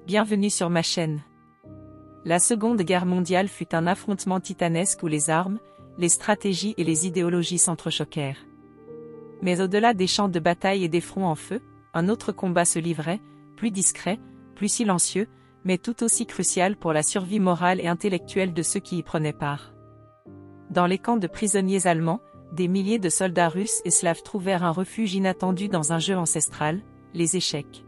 Bienvenue sur ma chaîne. La Seconde Guerre mondiale fut un affrontement titanesque où les armes, les stratégies et les idéologies s'entrechoquèrent. Mais au-delà des champs de bataille et des fronts en feu, un autre combat se livrait, plus discret, plus silencieux, mais tout aussi crucial pour la survie morale et intellectuelle de ceux qui y prenaient part. Dans les camps de prisonniers allemands, des milliers de soldats russes et slaves trouvèrent un refuge inattendu dans un jeu ancestral, les échecs.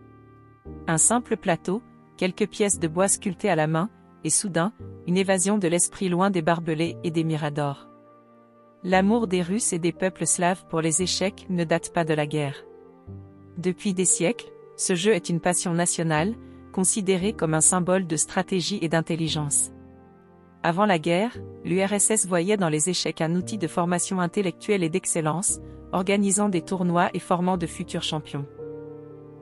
Un simple plateau, quelques pièces de bois sculptées à la main, et soudain, une évasion de l'esprit loin des barbelés et des miradors. L'amour des Russes et des peuples slaves pour les échecs ne date pas de la guerre. Depuis des siècles, ce jeu est une passion nationale, considéré comme un symbole de stratégie et d'intelligence. Avant la guerre, l'URSS voyait dans les échecs un outil de formation intellectuelle et d'excellence, organisant des tournois et formant de futurs champions.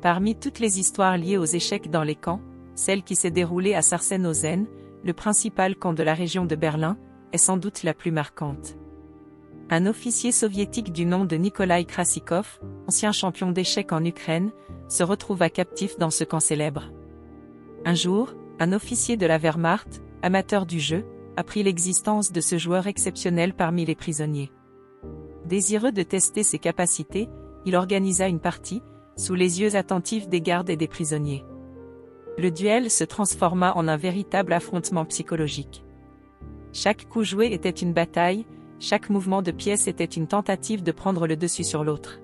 Parmi toutes les histoires liées aux échecs dans les camps, celle qui s'est déroulée à Sachsenhausen, le principal camp de la région de Berlin, est sans doute la plus marquante. Un officier soviétique du nom de Nikolai Krasikov, ancien champion d'échecs en Ukraine, se retrouva captif dans ce camp célèbre. Un jour, un officier de la Wehrmacht, amateur du jeu, apprit l'existence de ce joueur exceptionnel parmi les prisonniers. Désireux de tester ses capacités, il organisa une partie, sous les yeux attentifs des gardes et des prisonniers. Le duel se transforma en un véritable affrontement psychologique. Chaque coup joué était une bataille, chaque mouvement de pièce était une tentative de prendre le dessus sur l'autre.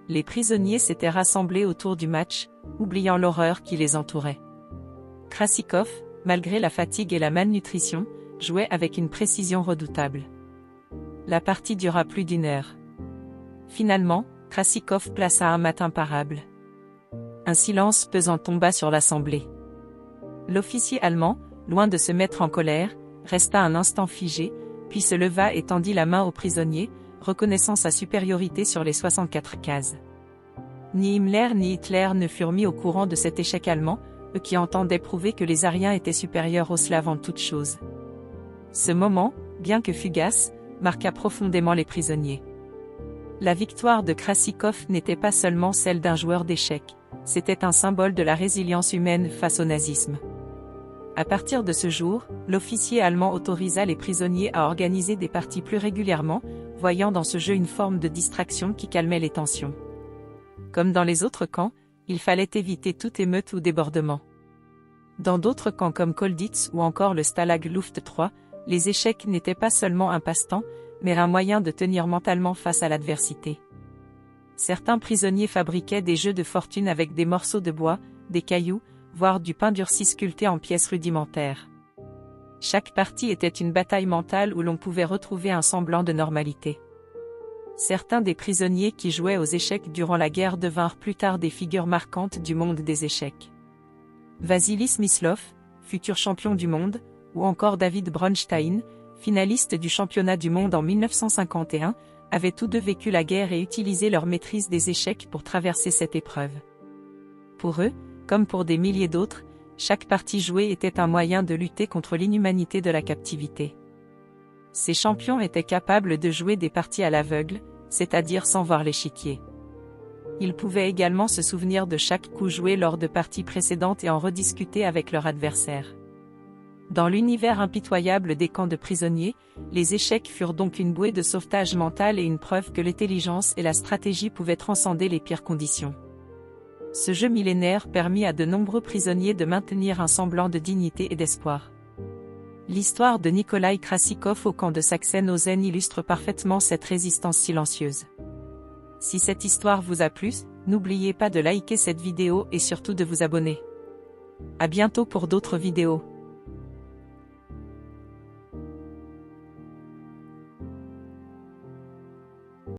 Les prisonniers s'étaient rassemblés autour du match, oubliant l'horreur qui les entourait. Krasikov, malgré la fatigue et la malnutrition, jouait avec une précision redoutable. La partie dura plus d'1 heure. Finalement, Krasikov plaça un mat imparable. Un silence pesant tomba sur l'assemblée. L'officier allemand, loin de se mettre en colère, resta un instant figé, puis se leva et tendit la main au prisonnier, reconnaissant sa supériorité sur les 64 cases. Ni Himmler ni Hitler ne furent mis au courant de cet échec allemand, eux qui entendaient prouver que les Aryens étaient supérieurs aux Slaves en toutes choses. Ce moment, bien que fugace, marqua profondément les prisonniers. La victoire de Krasikov n'était pas seulement celle d'un joueur d'échecs, c'était un symbole de la résilience humaine face au nazisme. À partir de ce jour, l'officier allemand autorisa les prisonniers à organiser des parties plus régulièrement, voyant dans ce jeu une forme de distraction qui calmait les tensions. Comme dans les autres camps, il fallait éviter toute émeute ou débordement. Dans d'autres camps comme Colditz ou encore le Stalag Luft 3, les échecs n'étaient pas seulement un passe-temps, mais un moyen de tenir mentalement face à l'adversité. Certains prisonniers fabriquaient des jeux de fortune avec des morceaux de bois, des cailloux, voire du pain durci sculpté en pièces rudimentaires. Chaque partie était une bataille mentale où l'on pouvait retrouver un semblant de normalité. Certains des prisonniers qui jouaient aux échecs durant la guerre devinrent plus tard des figures marquantes du monde des échecs. Vassili Smyslov, futur champion du monde, ou encore David Bronstein, finaliste du championnat du monde en 1951, avaient tous deux vécu la guerre et utilisé leur maîtrise des échecs pour traverser cette épreuve. Pour eux, comme pour des milliers d'autres, chaque partie jouée était un moyen de lutter contre l'inhumanité de la captivité. Ces champions étaient capables de jouer des parties à l'aveugle, c'est-à-dire sans voir l'échiquier. Ils pouvaient également se souvenir de chaque coup joué lors de parties précédentes et en rediscuter avec leur adversaire. Dans l'univers impitoyable des camps de prisonniers, les échecs furent donc une bouée de sauvetage mental et une preuve que l'intelligence et la stratégie pouvaient transcender les pires conditions. Ce jeu millénaire permit à de nombreux prisonniers de maintenir un semblant de dignité et d'espoir. L'histoire de Nikolai Krasikov au camp de Sachsenhausen illustre parfaitement cette résistance silencieuse. Si cette histoire vous a plu, n'oubliez pas de liker cette vidéo et surtout de vous abonner. À bientôt pour d'autres vidéos.